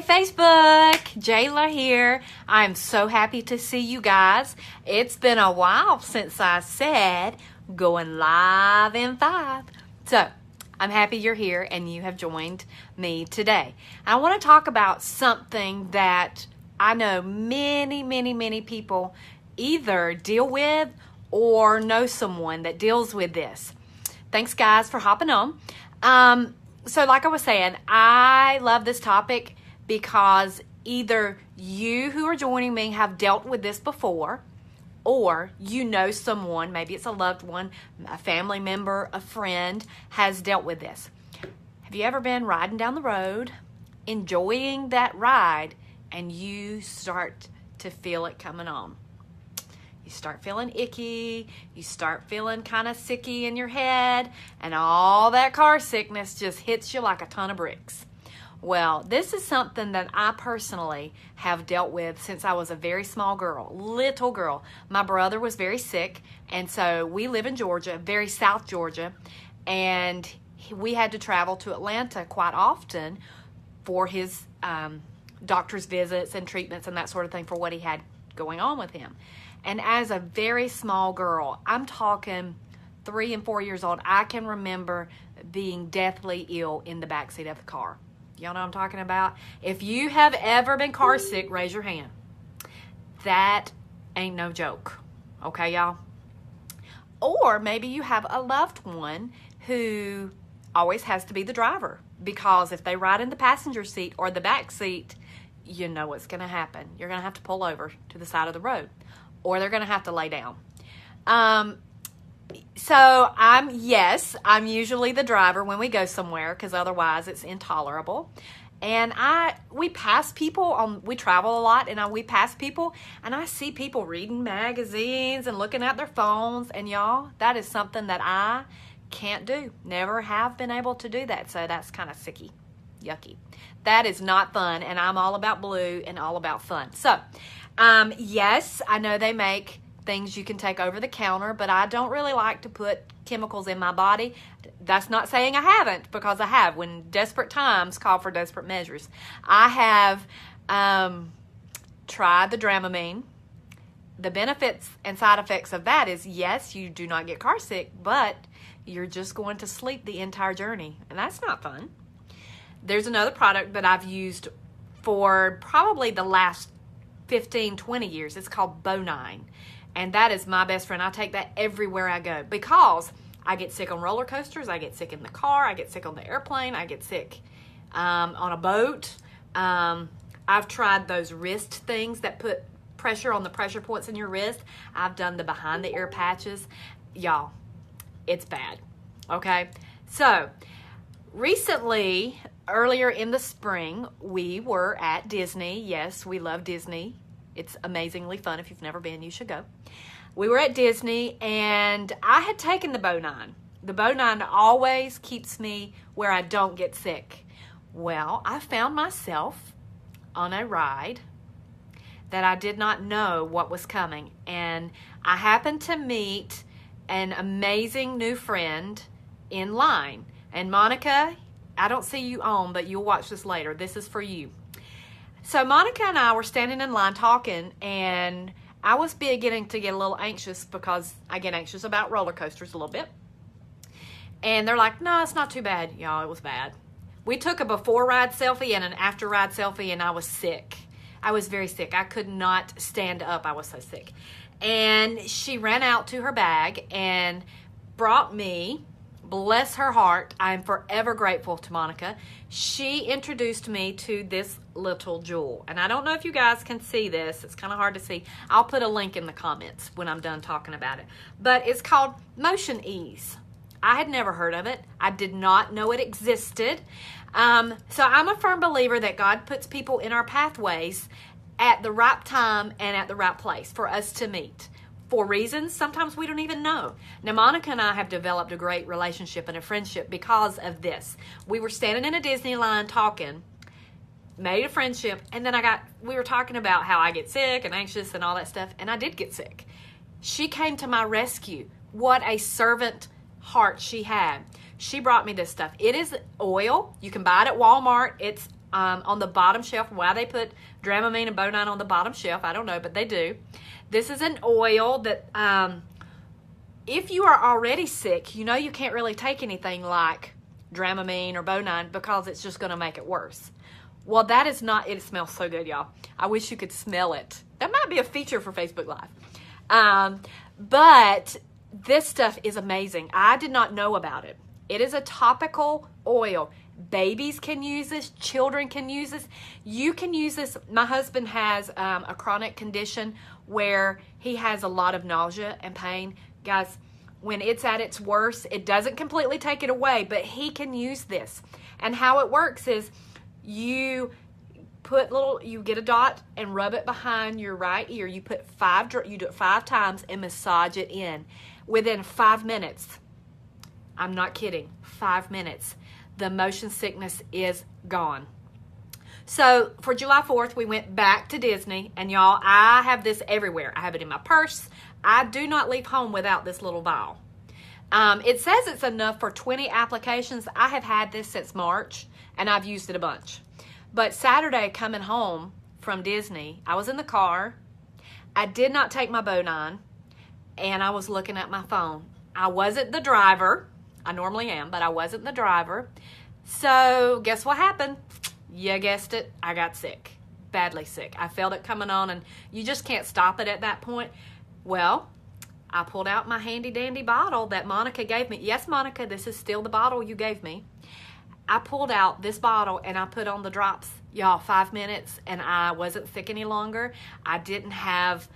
Facebook, Jayla here. I'm so happy to see you guys. It's been a while since I said going live in 5. So I'm happy you're here and you have joined me today. I want to talk about something that I know many people either deal with or know someone that deals with this. Thanks guys for hopping on. So like I was saying, I love this topic because either you who are joining me have dealt with this before, or you know someone, maybe it's a loved one, a family member, a friend, has dealt with this. Have you ever been riding down the road, enjoying that ride, and you start to feel it coming on? You start feeling icky, you start feeling kind of sicky in your head, and all that car sickness just hits you like a ton of bricks. Well, this is something that I personally have dealt with since I was a very small girl, little girl. My brother was very sick, and so we live in Georgia, very South Georgia, and we had to travel to Atlanta quite often for his doctor's visits and treatments and that sort of thing for what he had going on with him. And as a very small girl, I'm talking 3 and 4 years old, I can remember being deathly ill in the backseat of the car. Y'all know what I'm talking about? If you have ever been car sick, raise your hand. That ain't no joke. Okay, y'all? Or maybe you have a loved one who always has to be the driver, because if they ride in the passenger seat or the back seat, you know what's going to happen. You're going to have to pull over to the side of the road, or they're going to have to lay down. So I'm usually the driver when we go somewhere, because otherwise it's intolerable. And we pass people we travel a lot, and we pass people, and I see people reading magazines and looking at their phones, and y'all, that is something that I can't do. Never have been able to do that, so that's kind of sicky, yucky. That is not fun, and I'm all about blue and all about fun. So, yes, I know they make things you can take over the counter, but I don't really like to put chemicals in my body. That's not saying I haven't, because I have. When desperate times call for desperate measures. I have tried the Dramamine. The benefits and side effects of that is, yes, you do not get car sick, but you're just going to sleep the entire journey, and that's not fun. There's another product that I've used for probably the last 15, 20 years. It's called Bonine. And that is my best friend. I take that everywhere I go, because I get sick on roller coasters. I get sick in the car. I get sick on the airplane. I get sick on a boat. I've tried those wrist things that put pressure on the pressure points in your wrist. I've done the behind the ear patches. Y'all, it's bad. Okay? So, recently, earlier in the spring, we were at Disney. Yes, we love Disney. It's amazingly fun. If you've never been, you should go. We were at Disney, and I had taken the Bonine. The Bonine always keeps me where I don't get sick. Well, I found myself on a ride that I did not know what was coming. And I happened to meet an amazing new friend in line. And Monica, I don't see you on, but you'll watch this later. This is for you. So Monica and I were standing in line talking, and I was beginning to get a little anxious, because I get anxious about roller coasters a little bit. And they're like, no, it's not too bad. Y'all, it was bad. We took a before ride selfie and an after ride selfie, and I was sick. I was very sick. I could not stand up. I was so sick. And she ran out to her bag and brought me, bless her heart, I am forever grateful to Monica. She introduced me to this little jewel. And I don't know if you guys can see this. It's kind of hard to see. I'll put a link in the comments when I'm done talking about it. But it's called Motioneaze. I had never heard of it. I did not know it existed. So I'm a firm believer that God puts people in our pathways at the right time and at the right place for us to meet, for reasons sometimes we don't even know. Now, Monica and I have developed a great relationship and a friendship because of this. We were standing in a Disney line talking, made a friendship, and then we were talking about how I get sick and anxious and all that stuff, and I did get sick. She came to my rescue. What a servant heart she had. She brought me this stuff. It is oil. You can buy it at Walmart. It's on the bottom shelf. Why they put Dramamine and Bonine on the bottom shelf, I don't know, but they do. This is an oil that if you are already sick, you know you can't really take anything like Dramamine or Bonine because it's just going to make it worse. Well, that is not, it smells so good, y'all. I wish you could smell it. That might be a feature for Facebook Live. But this stuff is amazing. I did not know about it. It is a topical oil. Babies can use this. Children can use this. You can use this. My husband has a chronic condition where he has a lot of nausea and pain. Guys, when it's at its worst, it doesn't completely take it away, but he can use this. And how it works is you get a dot and rub it behind your right ear. You do it 5 times and massage it in. Within 5 minutes, I'm not kidding, 5 minutes, the motion sickness is gone. So for July 4th, we went back to Disney, and y'all, I have this everywhere. I have it in my purse. I do not leave home without this little vial. It says it's enough for 20 applications. I have had this since March, and I've used it a bunch. But Saturday, coming home from Disney, I was in the car. I did not take my Bonine, and I was looking at my phone. I wasn't the driver. I normally am, but I wasn't the driver. So guess what happened? You guessed it. I got sick, badly sick. I felt it coming on, and you just can't stop it at that point. Well, I pulled out my handy dandy bottle that Monica gave me. Yes, Monica, this is still the bottle you gave me. I pulled out this bottle and I put on the drops, y'all, 5 minutes, and I wasn't sick any longer. I didn't have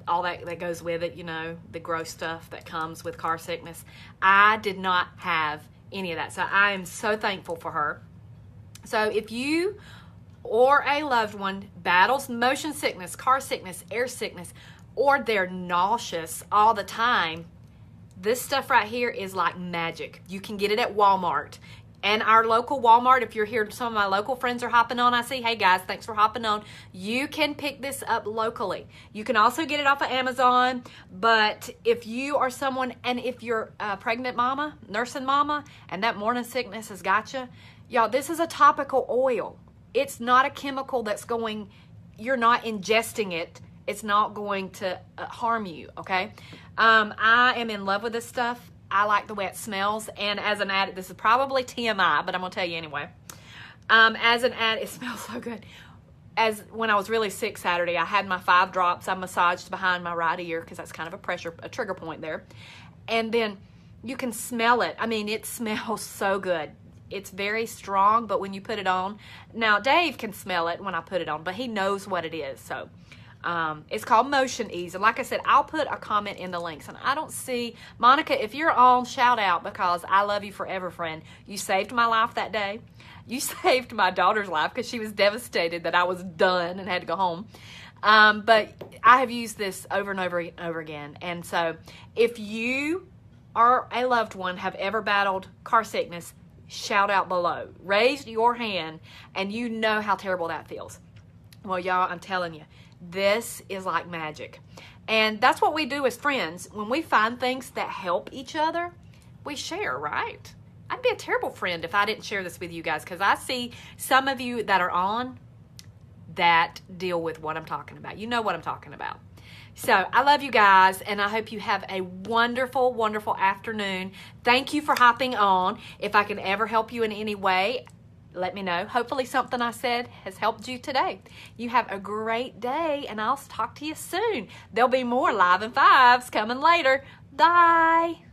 all that goes with it, you know, the gross stuff that comes with car sickness. I did not have any of that. So I am so thankful for her. So if you or a loved one battles motion sickness, car sickness, air sickness, or they're nauseous all the time, this stuff right here is like magic. You can get it at Walmart. And our local Walmart, if you're here, some of my local friends are hopping on. I see, hey guys, thanks for hopping on. You can pick this up locally. You can also get it off of Amazon. But if you are someone, and if you're a pregnant mama, nursing mama, and that morning sickness has got you, y'all, this is a topical oil. It's not a chemical that's going, you're not ingesting it. It's not going to harm you, okay? I am in love with this stuff. I like the way it smells. And as an addict, this is probably TMI, but I'm going to tell you anyway. As an addict, it smells so good. As when I was really sick Saturday, I had my 5 drops. I massaged behind my right ear because that's kind of a trigger point there. And then you can smell it. I mean, it smells so good. It's very strong, but when you put it on, now Dave can smell it when I put it on, but he knows what it is. So it's called Motioneaze. And like I said, I'll put a comment in the links. And I don't see, Monica, if you're on, shout out, because I love you forever, friend. You saved my life that day. You saved my daughter's life because she was devastated that I was done and had to go home. But I have used this over and over and over again. And so if you or a loved one have ever battled car sickness, shout out below. Raise your hand, and you know how terrible that feels. Well, y'all, I'm telling you, this is like magic. And that's what we do as friends. When we find things that help each other, we share, right? I'd be a terrible friend if I didn't share this with you guys, because I see some of you that are on that deal with what I'm talking about. You know what I'm talking about. So I love you guys, and I hope you have a wonderful, wonderful afternoon. Thank you for hopping on. If I can ever help you in any way, let me know. Hopefully something I said has helped you today. You have a great day, and I'll talk to you soon. There'll be more Live in 5s coming later. Bye.